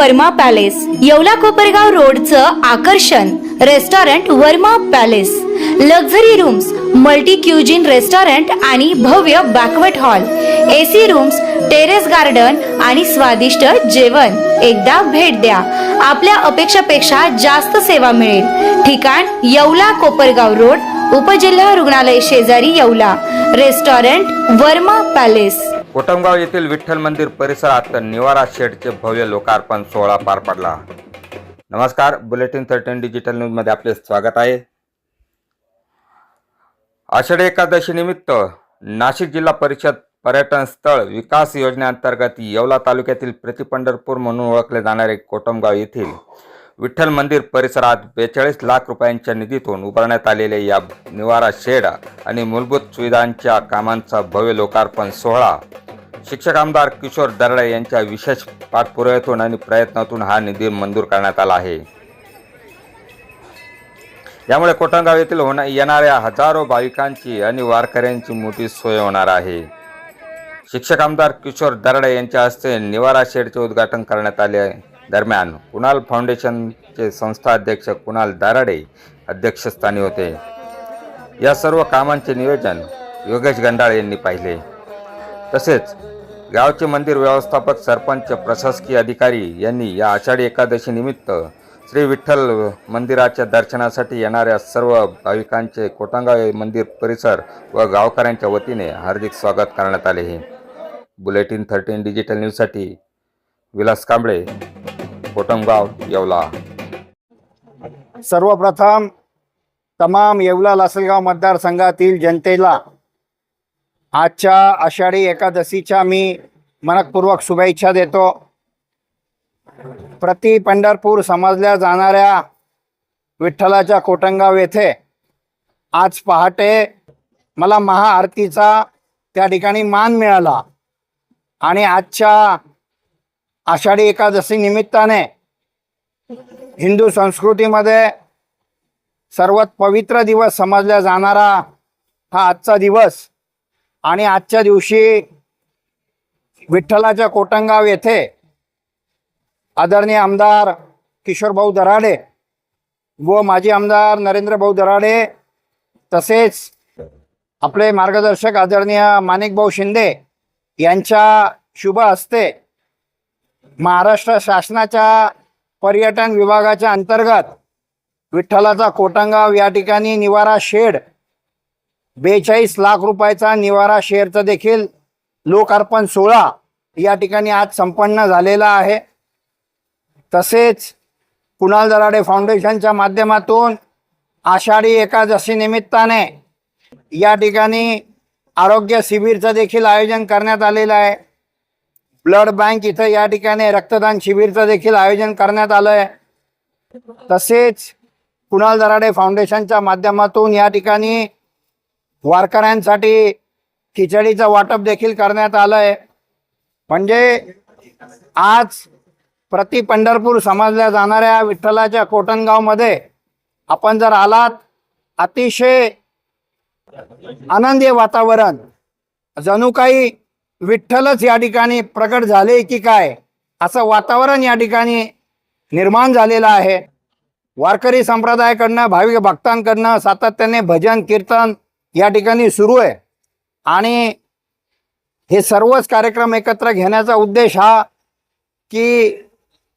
Verma palace, Yeola Kopargaon रोडचं आकर्षण restaurant Verma palace, luxury rooms, multi cuisine restaurant आणि भव्य banquet hall, AC rooms, terrace garden आणि स्वादिष्ट जेवण। एकदा भेट द्या, आपल्या अपेक्षापेक्षा जास्त सेवा मिळेल। ठिकाण येवला कोपरगाव रोड, उपजिल्हा रुग्णालय शेजारी येवला। Restaurant Verma palace. कोटमगाव येथील विठ्ठल मंदिर परिसरात निवारा शेडचे भव्य लोकार्पण सोहळा पार पडला। नमस्कार, बुलेटिन 13 डिजिटल न्यूज मध्ये आपले स्वागत आहे। आषाढी एकादशी निमित्त नाशिक जिल्हा परिषद पर्यटन स्थळ विकास योजनेअंतर्गत येवला तालुक्यातील प्रतिपंढरपूर म्हणून ओळखले जाणारे कोटमगाव येथील विठ्ठल मंदिर परिसरात 42 लाख रुपयांच्या निधीतून उभारण्यात आलेले या निवारा शेड आणि मूलभूत सुविधांच्या कामांचा भव्य लोकार्पण सोहळा शिक्षक आमदार किशोर दराडे यांच्या विशेष पाठपुराव्यातून आणि प्रयत्नातून हा निधी मंजूर करण्यात आला आहे। यामुळे कोटमगाव येथील येणाऱ्या हजारो भाविकांची आणि वारकऱ्यांची मोठी सोय होणार आहे। शिक्षक आमदार किशोर दराडे यांच्या हस्ते निवारा शेडचे उद्घाटन करण्यात आले। दरम्यान कुणाल फाउंडेशनचे संस्था अध्यक्ष कुणाल दराडे अध्यक्षस्थानी होते। या सर्व कामांचे नियोजन योगेश गंडाळे यांनी पाहिले। तसेच गावचे मंदिर व्यवस्थापक, सरपंच, प्रशासकीय अधिकारी यांनी या आषाढी एकादशी निमित्त श्री विठ्ठल मंदिराच्या दर्शनासाठी येणाऱ्या सर्व भाविकांचे कोटमगाव मंदिर परिसर व गावकऱ्यांच्या वतीने हार्दिक स्वागत करण्यात आले आहे। बुलेटिन 13 डिजिटल न्यूजसाठी विलास कांबळे, कोटमगाव, येवला। सर्वप्रथम तमाम येवला लासलगाव मतदारसंघातील जनतेला आजच्या आषाढी एकादशीच्या मी मनपूर्वक शुभेच्छा देतो। प्रति पंढरपूर समजल्या जाणाऱ्या विठ्ठलाच्या कोटमगाव येथे आज पहाटे मला महाआरतीचा त्या ठिकाणी मान मिळाला आणि आजच्या आषाढी एकादशी निमित्ताने हिंदू संस्कृतीमध्ये सर्वात पवित्र दिवस समजला जाणारा हा आजचा दिवस आणि आजच्या दिवशी विठ्ठलाच्या कोटमगाव येथे आदरणीय आमदार किशोरभाऊ दराडे व माजी आमदार नरेंद्रभाऊ दराडे तसेच आपले मार्गदर्शक आदरणीय माणिकभाऊ शिंदे यांच्या शुभ हस्ते महाराष्ट्र शासनाच्या पर्यटन विभागाच्या अंतर्गत विठ्ठलाचा कोटमगाव या ठिकाणी निवारा शेड 42 लाख रुपयाचा निवारा शेडचा देखील लोकार्पण सोहळा या ठिकाणी आज संपन्न झालेला आहे। तसेच कुणाल दराडे फाउंडेशनच्या माध्यमातून आषाढी एकादशी निमित्ताने या ठिकाणी आरोग्य शिबिरचं देखील आयोजन करण्यात आलेलं आहे। ब्लड बँक इथं या ठिकाणी रक्तदान शिबिरचं देखील आयोजन करण्यात आलं आहे। तसेच कुणाल दराडे फाउंडेशनच्या माध्यमातून या ठिकाणी वारकऱ्यांसाठी खिचडीचं वाटप देखील करण्यात आलं आहे। म्हणजे आज प्रति पंढरपूर समजल्या जाणाऱ्या विठ्ठलाच्या कोटमगावमध्ये आपण जर आलात, अतिशय आनंदी वातावरण, जणू काही विठ्ठलच या ठिकाणी प्रकट झाले की काय असं वातावरण या ठिकाणी निर्माण झालेलं आहे। वारकरी संप्रदायाकडनं, भाविक भक्तांकडनं सातत्याने भजन कीर्तन या ठिकाणी सुरू आहे आणि हे सर्वच कार्यक्रम एकत्र घेण्याचा उद्देश हा की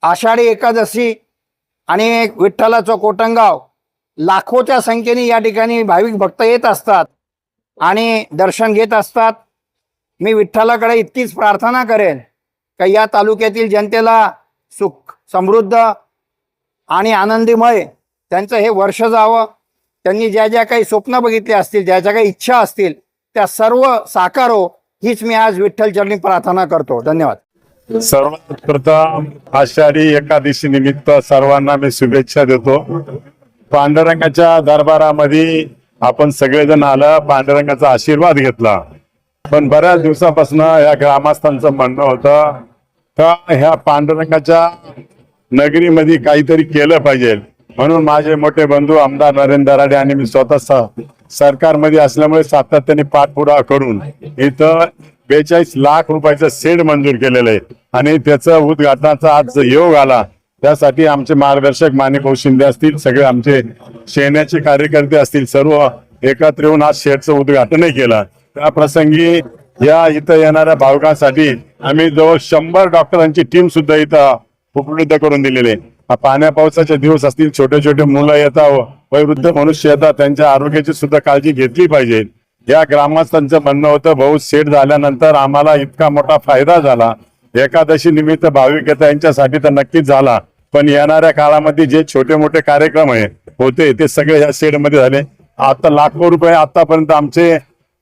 आषाढी एकादशी आणि विठ्ठलाचं कोटमगाव लाखोच्या संख्येने या ठिकाणी भाविक भक्त येत असतात आणि दर्शन घेत असतात। मी विठ्ठलाकडे इतकीच प्रार्थना करेन की या तालुक्यातील जनतेला सुख, समृद्ध आणि आनंदीमय त्यांचं हे वर्ष जावं। त्यांनी ज्या ज्या काही स्वप्न बघितले असतील, ज्या ज्या काही इच्छा असतील, त्या सर्व साकारो हीच मी आज विठ्ठल चरणी प्रार्थना करतो। धन्यवाद। सर्वात प्रथम आषाढी एकादशी निमित्त सर्वांना मी शुभेच्छा देतो। पांडुरंगाच्या दरबारामध्ये आपण सगळेजण आलं, पांडुरंगाचा आशीर्वाद घेतला, पण बऱ्याच दिवसापासून या ग्रामस्थांचं म्हणणं होतं तर ह्या पांडुरंगाच्या नगरीमध्ये काहीतरी केलं पाहिजे। म्हणून माझे मोठे बंधू आमदार नरेंद्र दराडे आणि मी स्वतः सरकारमध्ये असल्यामुळे सातत्याने पाठपुरावा करून इथं 42 लाख रुपयाचं शेड मंजूर केलेलं आहे। आणि त्याचं उद्घाटनाचा आज योग आला त्यासाठी आमचे मार्गदर्शक माणिकभाऊ शिंदे असतील, सगळे आमचे सेनेचे कार्यकर्ते असतील, सर्व एकत्र येऊन आज शेडचं उद्घाटनही केलं. त्या प्रसंगी या इथं येणाऱ्या भाविकांसाठी आम्ही जवळ 100 डॉक्टरांची टीम सुद्धा इथं उपलब्ध करून दिलेली आहे. पाण्या पावसाचे दिवस असतील, छोटे छोटे मुलं येतात, वयोवृद्ध मनुष्य येतात, त्यांच्या आरोग्याची सुद्धा काळजी घेतली पाहिजे. या ग्रामस्थांचं म्हणणं होतं, भाऊ सेट झाल्यानंतर आम्हाला इतका मोठा फायदा झाला, एकादशी निमित्त भाविक येतात यांच्यासाठी तर नक्कीच झाला, पण येणाऱ्या काळामध्ये जे छोटे मोठे कार्यक्रम होते ते सगळे या शेड मध्ये झाले. आता लाखो रुपये आतापर्यंत आमचे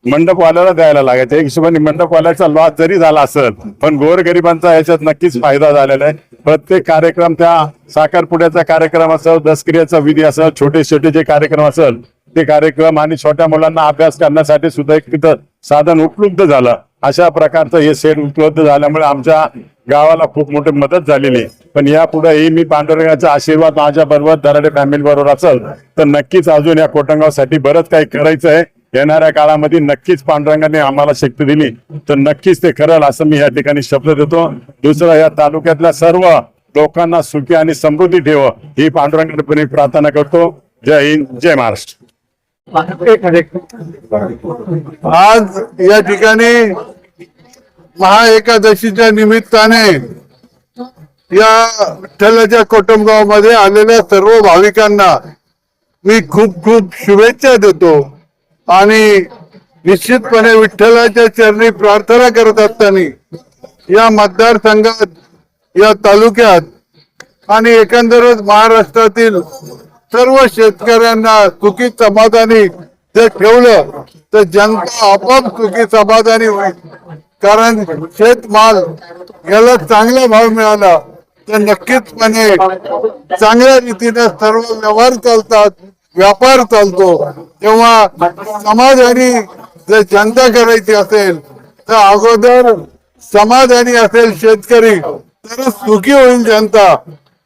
मंडपवाल्याला द्यायला लागायचे. एक हिशोबाने मंडपवाल्याचा लॉस जरी झाला असेल, पण गोरगरिबांचा याच्यात नक्कीच फायदा झालेला आहे. प्रत्येक कार्यक्रम, त्या साखरपुड्याचा कार्यक्रम असेल, दसक्रियाचा विधी असेल, छोटे छोटे जे कार्यक्रम असेल ते कार्यक्रम, आणि छोट्या मुलांना अभ्यास करण्यासाठी सुद्धा एक तिथं साधन उपलब्ध झालं. अशा प्रकारचं हे सेट उपलब्ध झाल्यामुळे आमच्या गावाला खूप मोठी मदत झालेली आहे. पण यापुढेही मी पांडुरंगाचा आशीर्वाद माझ्या बरोबर, दराडे फॅमिली बरोबर असेल तर नक्कीच अजून या कोटंगावसाठी बरंच काही करायचं आहे. येणाऱ्या काळामध्ये नक्कीच पांडुरंगाने आम्हाला शक्ती दिली तर नक्कीच ते करेल असं मी या ठिकाणी शपथ देतो. दुसरं, या तालुक्यातल्या सर्व लोकांना सुखी आणि समृद्धी ठेव ही पांडुरंगाने प्रार्थना करतो. जय हिंद, जय महाराष्ट्र. आज या ठिकाणी महाएकादशीच्या निमित्ताने या विठ्ठलाच्या कोटमगावमध्ये आलेल्या सर्व भाविकांना मी खूप खूप शुभेच्छा देतो. आणि निश्चितपणे विठ्ठलाच्या चरणी प्रार्थना करत असताना या मतदारसंघात, या तालुक्यात आणि एकंदरच महाराष्ट्रातील सर्व शेतकऱ्यांना सुखी समाधानी जर ठेवलं तर जनता आपोआप सुखी समाधानी होईल. कारण शेतमाल याला चांगला भाव मिळाला तर नक्कीचपणे चांगल्या रीतीने सर्व व्यवहार चालतात, व्यापार चालतो. तेव्हा समाधानी जर जनता करायची असेल तर अगोदर समाधानी असेल शेतकरी तर सुखी होईल जनता.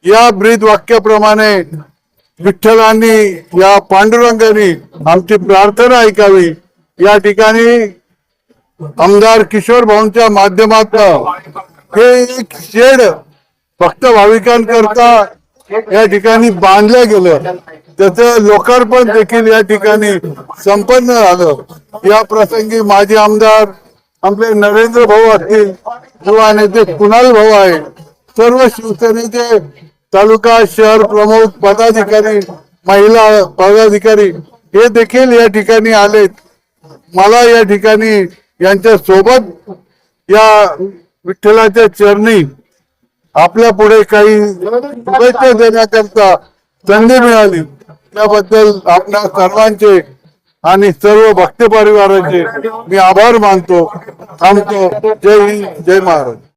या ब्रीद वाक्याप्रमाणे विठ्ठलांनी, या पांडुरंगाने आमची प्रार्थना ऐकावी. या ठिकाणी आमदार किशोर भाऊंच्या माध्यमातून हे एक शेड फक्त भाविकांकरता या ठिकाणी बांधलं गेलं, त्याचं लोकार्पण देखील या ठिकाणी संपन्न झालं. या प्रसंगी माजी आमदार आपले नरेंद्र भाऊ असतील, युवा नेते कुणाल भाऊ आहे, सर्व शिवसेनेचे तालुका शहर प्रमुख पदाधिकारी, महिला पदाधिकारी हे देखील या ठिकाणी आलेत. मला या ठिकाणी यांच्या सोबत या विठ्ठलाच्या चरणी आपल्या पुढे काही शुभेच्छा देण्याकरता संधी मिळाली त्याबद्दल आपल्या सर्वांचे आणि सर्व भक्त परिवाराचे मी आभार मानतो. थांबतो. जय हिंद, जय महाराज.